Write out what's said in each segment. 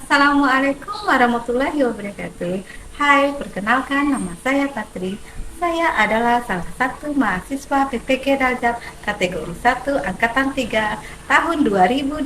Assalamualaikum warahmatullahi wabarakatuh. Hai, perkenalkan nama saya Patri. Saya adalah salah satu mahasiswa PPK Darjat kategori 1 angkatan 3 tahun 2023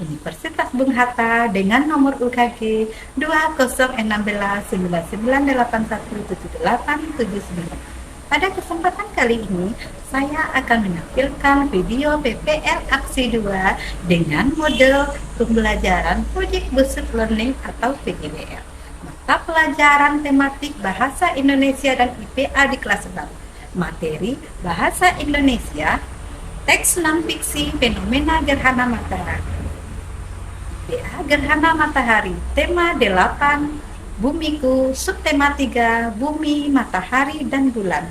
Universitas Bung Hatta dengan nomor UKG 201699817879. Pada kesempatan kali ini, saya akan menampilkan video PPL Aksi 2 dengan model pembelajaran Project Based Learning atau PGBL. Mata pelajaran tematik Bahasa Indonesia dan IPA di kelas 6. Materi Bahasa Indonesia, teks non-fiksi fenomena gerhana matahari. IPA gerhana matahari, tema 8, Bumiku, subtema 3, Bumi, Matahari, dan Bulan.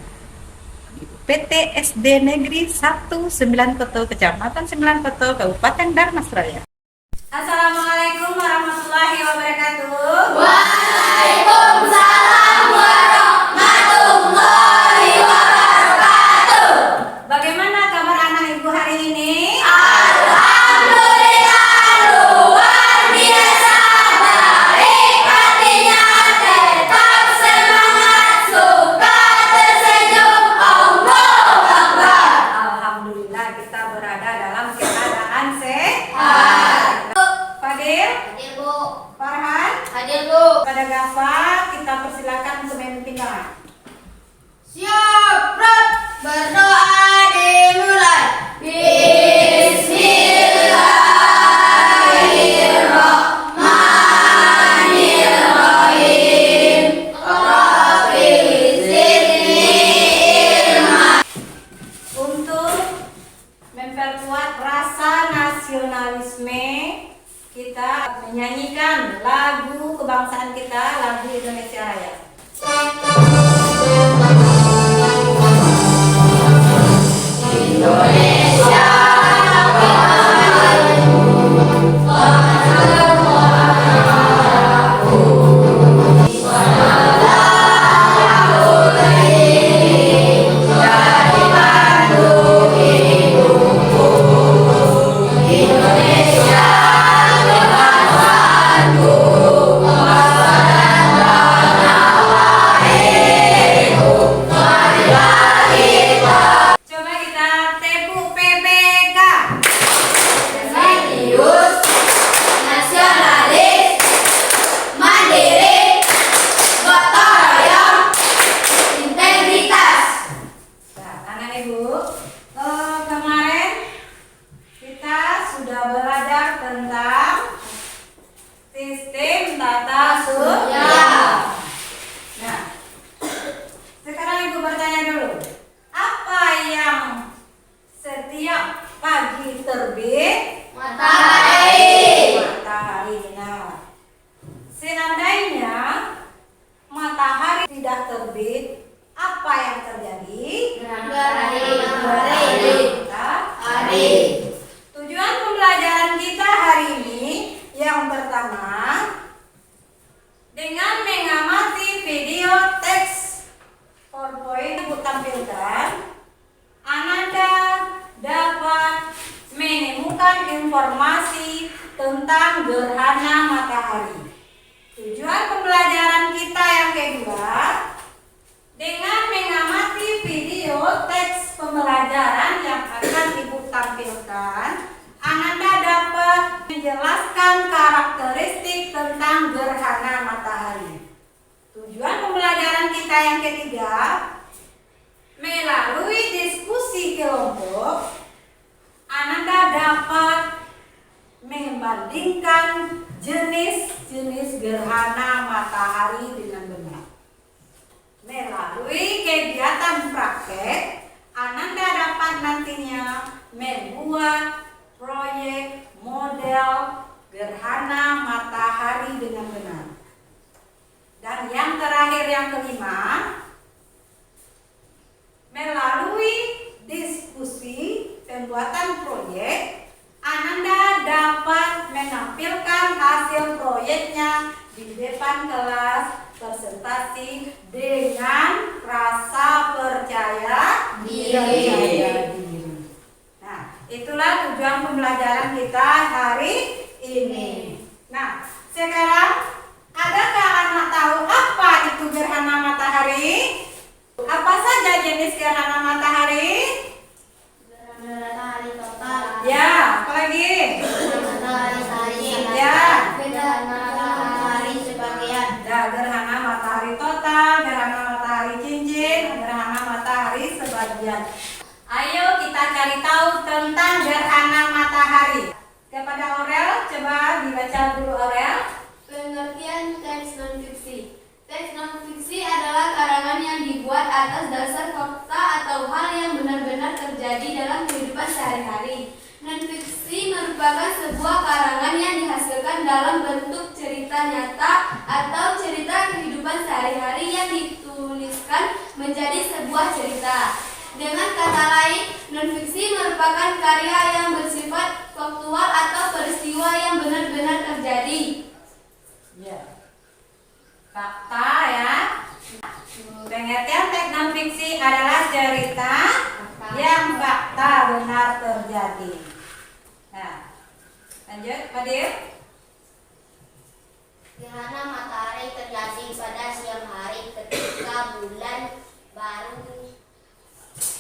PT SD Negeri 1 9 Koto, Kecamatan 9 Koto, Kabupaten Darmasraya. Assalamualaikum warahmatullahi wabarakatuh. Waalaikumsalam warahmatullahi wabarakatuh. Bagaimana kabar anak ibu hari ini? Alhamdulillah luar biasa baik, hatinya tetap semangat, suka tersenyum. Allahu Akbar. Alhamdulillah kita berada dalam keadaan sehat. Fadil, Hadir Bu. Farhan, Hadir Bu. pada Gafa kita persilakan untuk memimpinkan. Siap, Rod. Berdoa dimulai. Bismillahirrahmanirrahim. Rabbi zidni ilma. Untuk memperkuat rasa nasionalisme, kita menyanyikan lagu kebangsaan kita, lagu Indonesia Raya. Indonesia Coba kita tepuk PPK. serius, nasionalis, mandiri, gotong royong, integritas. Nah, anak ibu, kemarin kita sudah belajar tentang sistem tata surya. Nah, sekarang ibu bertanya dulu, apa yang setiap pagi terbit? Matahari. Matahari. Nah, seandainya matahari tidak terbit, apa yang terjadi? Matahari. Tujuan pembelajaran kita hari ini yang pertama, dengan mengamati video teks PowerPoint yang tampilkan, Ananda dapat menemukan informasi tentang gerhana matahari. Tujuan pembelajaran kita yang kedua, dengan mengamati video teks pembelajaran yang akan ibu tampilkan, Ananda dapat menjelaskan karakteristik tentang gerhana matahari. Tujuan pembelajaran kita yang ketiga, melalui diskusi kelompok, Ananda dapat membandingkan jenis-jenis gerhana matahari dengan benar. Melalui kegiatan praktek, Ananda dapat nantinya membuat proyek model gerhana matahari dengan benar. Dan yang terakhir, yang kelima, melalui diskusi pembuatan proyek, Ananda dapat menampilkan hasil proyeknya di depan kelas presentasi dengan rasa percaya diri. Nah, itulah tujuan pembelajaran kita hari ini. Nah, Sekarang, adakah anak tahu apa itu gerhana matahari? Apa saja jenis gerhana matahari? Matahari total. Ya, apa lagi? Matahari cincin. Ya. Gerhana matahari sebagian. Ya, gerhana matahari total, gerhana matahari cincin, gerhana matahari sebagian. Ayo kita cari tahu tentang gerhana matahari. Kepada Aurel, coba dibaca dulu Aurel. Pengertian teks non-fiksi. Teks non-fiksi adalah karangan yang dibuat atas dasar fakta atau hal yang benar-benar terjadi dalam kehidupan sehari-hari. Non-fiksi merupakan sebuah karangan yang dihasilkan dalam bentuk cerita nyata atau cerita kehidupan sehari-hari yang dituliskan menjadi sebuah cerita. Dengan kata lain, non-fiksi merupakan karya yang bersifat faktual atau peristiwa yang benar-benar terjadi. Ya. Fakta ya. Pengertian teks non-fiksi adalah cerita yang fakta benar terjadi. Nah, lanjut, Fadil. Gerhana matahari terjadi pada siang hari ketika bulan baru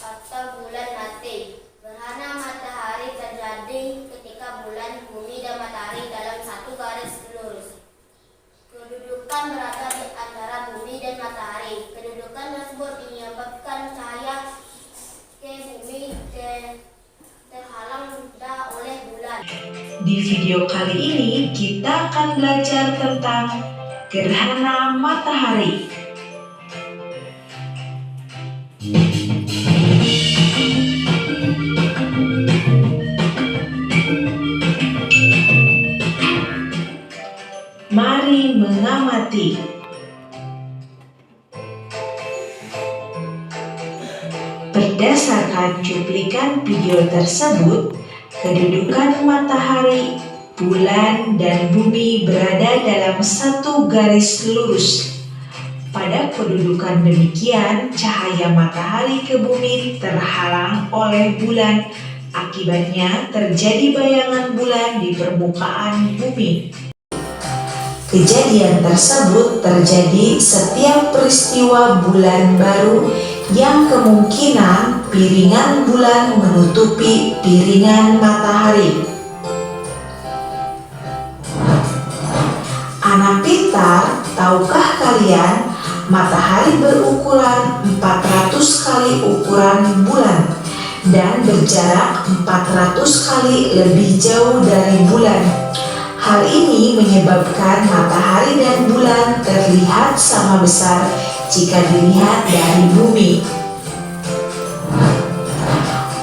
atau bulan mati. Gerhana matahari terjadi ketika bulan, bumi, dan matahari dalam satu garis lurus. Kedudukan berada di antara bumi dan matahari. Kedudukan tersebut menyebabkan cahaya ke bumi terhalang oleh bulan. Di video kali ini kita akan belajar tentang gerhana matahari. Mari mengamati. Berdasarkan cuplikan video tersebut, kedudukan matahari, bulan, dan bumi berada dalam satu garis lurus. Pada kedudukan demikian, cahaya matahari ke bumi terhalang oleh bulan. Akibatnya terjadi bayangan bulan di permukaan bumi. Kejadian tersebut terjadi setiap peristiwa bulan baru yang kemungkinan piringan bulan menutupi piringan matahari. Anak pintar, tahukah kalian matahari berukuran 400 kali ukuran bulan dan berjarak 400 kali lebih jauh dari bulan. Hal ini menyebabkan matahari dan bulan terlihat sama besar jika dilihat dari bumi.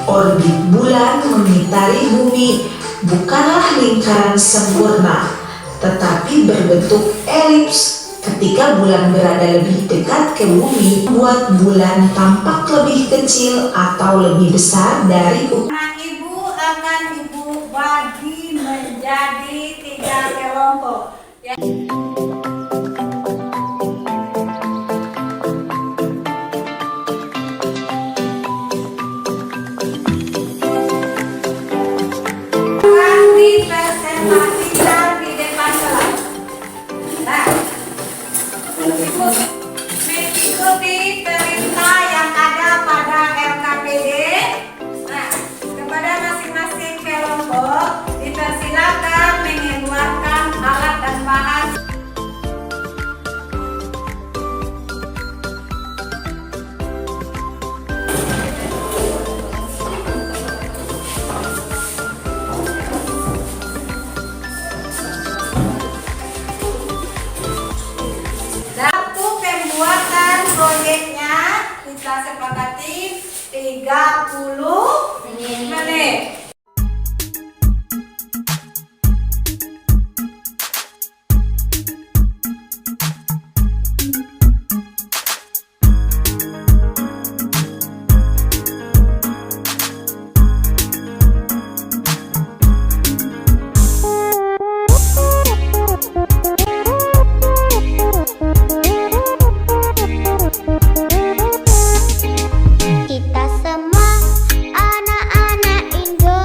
Orbit bulan mengitari bumi bukanlah lingkaran sempurna, tetapi berbentuk elips. Ketika bulan berada lebih dekat ke bumi, membuat bulan tampak lebih kecil atau lebih besar dari ukuran. Nah, ibu akan ibu bagi menjadi 3 kelompok. Ya. Akan dipresentasikan di depan kelas. Nah, mengikuti perintah yang ada pada LKPD. Nah, kepada masing-masing kelompok dipersilakan mengeluarkan alat dan bahan. Waktu pembuatan proyeknya kita sepakati 30 menit. Kita semua anak-anak Indonesia.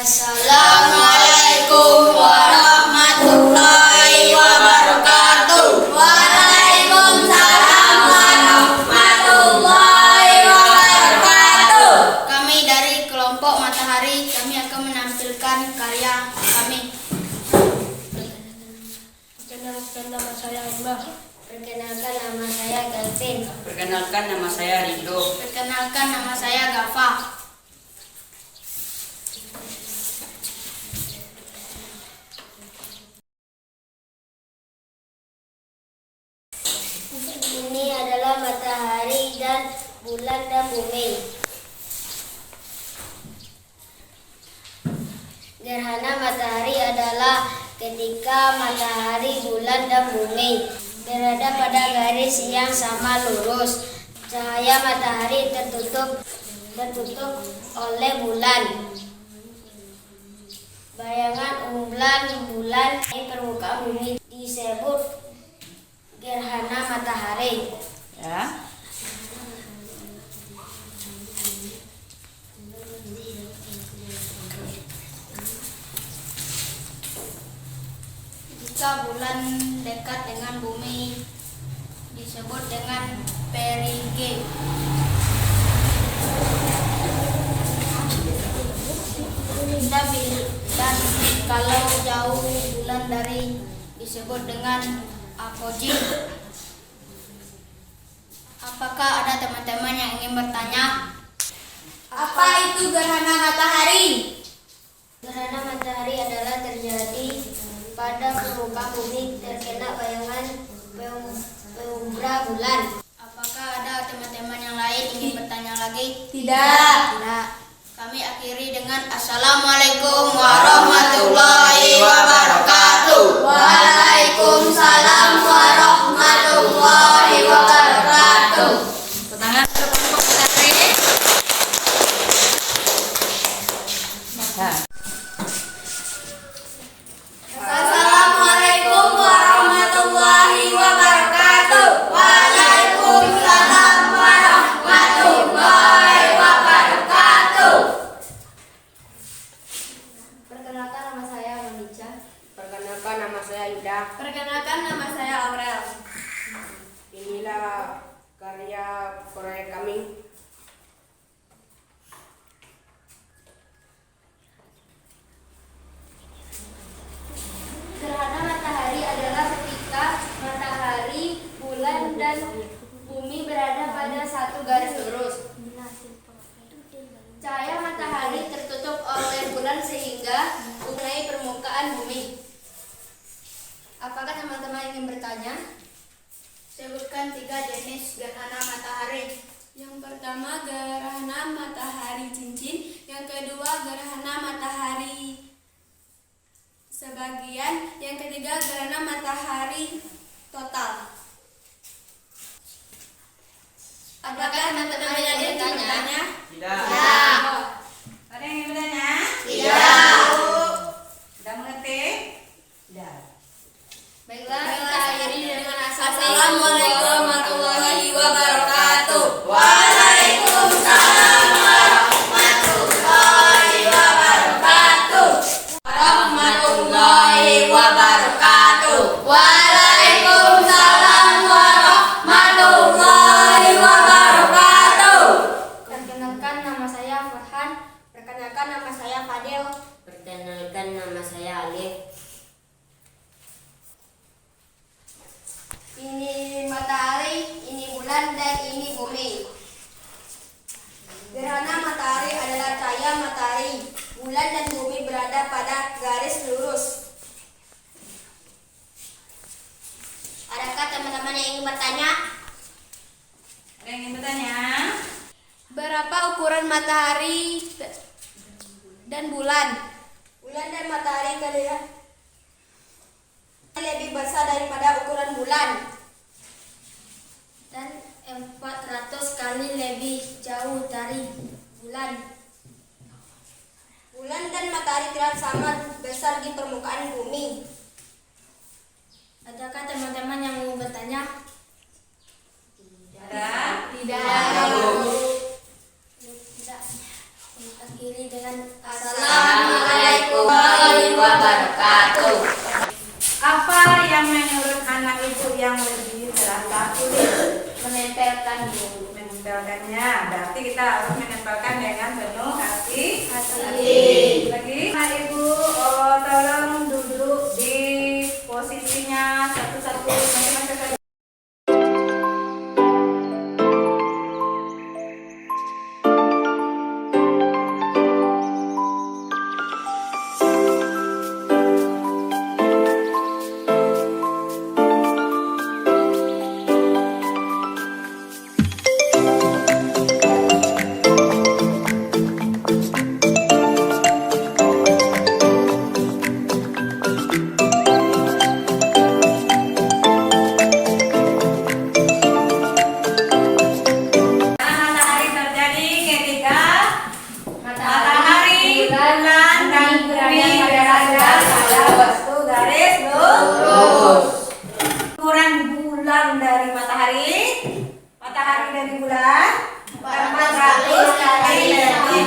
Assalamualaikum warahmatullahi wabarakatuh. Waalaikumsalam warahmatullahi wabarakatuh. Kami dari kelompok Matahari, kami akan menampilkan karya kami. Perkenalkan nama saya Imbah. Perkenalkan nama saya Galvin. Perkenalkan nama saya Rindo. Perkenalkan nama saya Gafa. Ini adalah matahari dan bulan dan bumi. Gerhana matahari adalah ketika matahari, bulan, dan bumi berada pada garis yang sama lurus. Cahaya matahari tertutup oleh bulan. Bayangan umpan bulan di permukaan bumi disebut gerhana matahari. Ya. Jika bulan dekat dengan bumi disebut dengan perigee. Dan kalau jauh bulan dari disebut dengan apogee. Apakah ada teman-teman yang ingin bertanya? Apa itu gerhana matahari? Gerhana matahari adalah terjadi pada permukaan bumi terkena bayangan penumbra bulan. Apakah ada teman-teman yang lain ingin bertanya lagi? Tidak. Tidak. Kami akhiri dengan Assalamualaikum warahmatullahi wabarakatuh. Waalaikumsalam warahmatullahi wabarakatuh. Tangan untuk kelompok Matahari. Assalamualaikum warahmatullahi wabarakatuh. Waalaikumsalam warahmatullahi wabarakatuh. Perkenalkan nama saya Monica. Perkenalkan nama saya Yuda. Perkenalkan nama saya Aurel. Inilah karya proyek kami. Gerhana matahari adalah ketika matahari, bulan, dan bumi berada pada satu garis lurus. Cahaya matahari tertutup oleh bulan sehingga mengenai permukaan bumi. Apakah teman-teman ingin bertanya? Sebutkan 3 jenis gerhana matahari. Yang pertama gerhana matahari cincin, yang kedua gerhana matahari sebagian, yang ketiga gerhana matahari total. Apakah teman-teman yang ingin bertanya? Tidak. Ada yang ingin bertanya? Tidak. Sudah mengerti? Tidak. Baiklah, kita akhiri dengan Assalamualaikum warahmatullahi wabarakatuh. Waalaikumsalam warahmatullahi wabarakatuh. Warahmatullahi wabarakatuh. Waalaikumsalam warahmatullahi wabarakatuh. Perkenalkan nama saya Farhan. Perkenalkan nama saya Fadil. Perkenalkan nama saya Alif. Ini matahari, ini bulan, dan ini bumi. Gerhana matahari adalah cahaya matahari, bulan, dan bumi berada pada garis lurus. Adakah teman-teman yang ingin bertanya? Ada yang ingin bertanya? Berapa ukuran matahari dan bulan? Bulan dan matahari lebih besar daripada ukuran bulan Dan 400 kali lebih jauh dari bulan. Bulan dan matahari tidak sama besar di permukaan bumi. Adakah teman-teman yang ingin bertanya? Ada? Tidak. Tidak. Akhiri dengan Assalamualaikum Nah, berarti kita harus menempelkan dengan penuh hati. Lagi, nah Ibu, tolong duduk di posisinya satu-satu masing-masing. Matahari terjadi ketika matahari, bulan, dan bumi berada pada waktu garis lurus. Ukuran bulan dari matahari, matahari dari bulan 400 kali lebih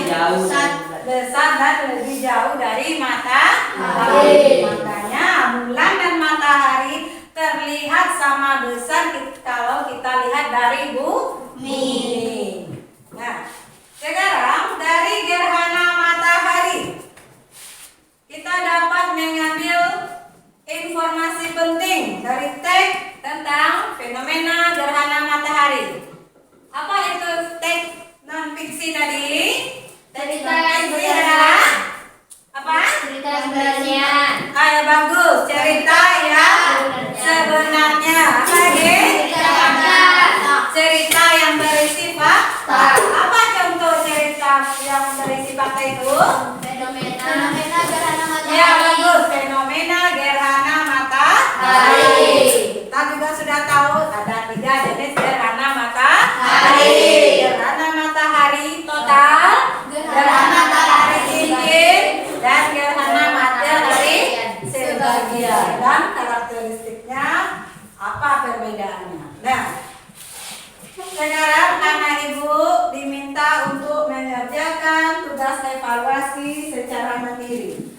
besar dan lebih jauh dari matahari. Makanya bulan dan matahari terlihat sama besar kalau kita lihat dari bumi. Nah, sekarang dari gerhana matahari kita dapat mengambil informasi penting dari teks tentang fenomena gerhana matahari. Apa itu teks non fiksi tadi? Cerita Non yang fiksi sebenarnya. adalah apa? Cerita sebenarnya. Ya bagus, cerita yang sebenarnya. Apa lagi? Cerita yang berisi fakta. Apa contoh cerita yang berisi fakta itu? Fenomena gerhana matahari. Ya bagus, fenomena gerhana matahari. Kita juga sudah tahu ada 3 jenis gerhana matahari. Gerhana matahari total, gerhana matahari cincin, dan gerhana matahari sebagian. Dan karakteristiknya apa perbedaannya? Nah, sekarang anak ibu diminta untuk mengerjakan tugas evaluasi secara mandiri.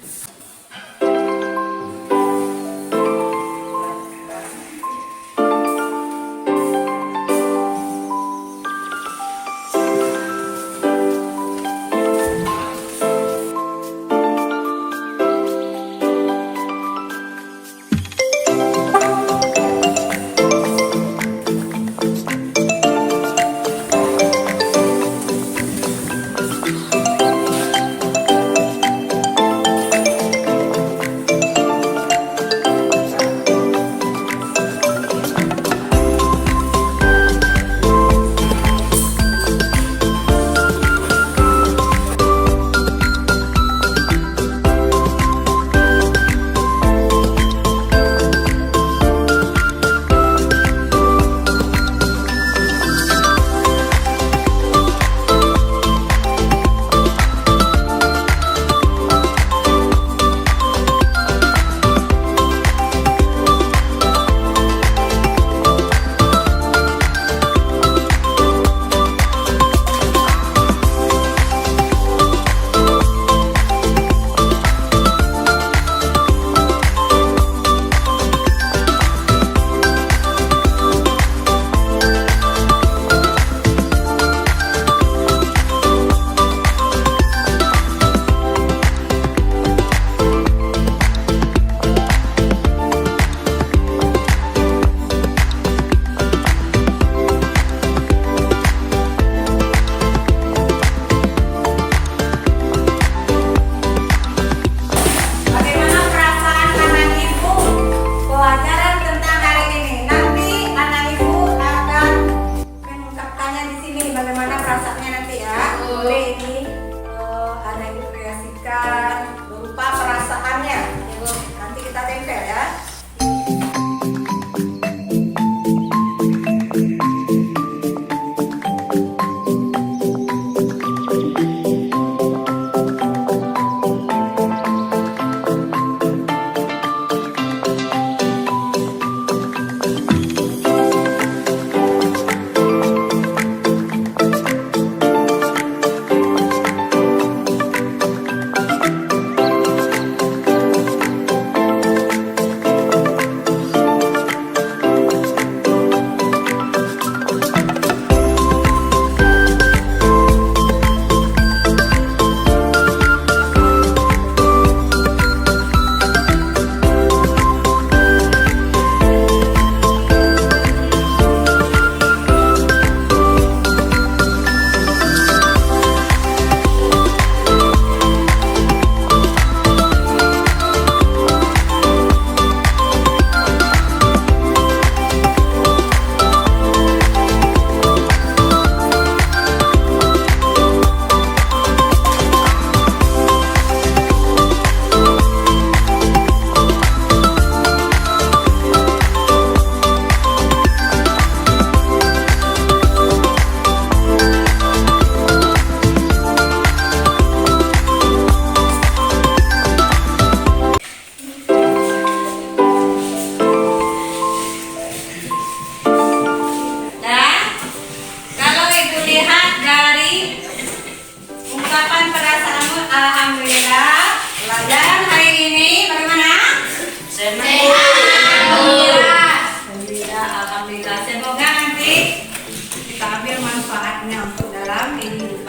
semuanya untuk dalam video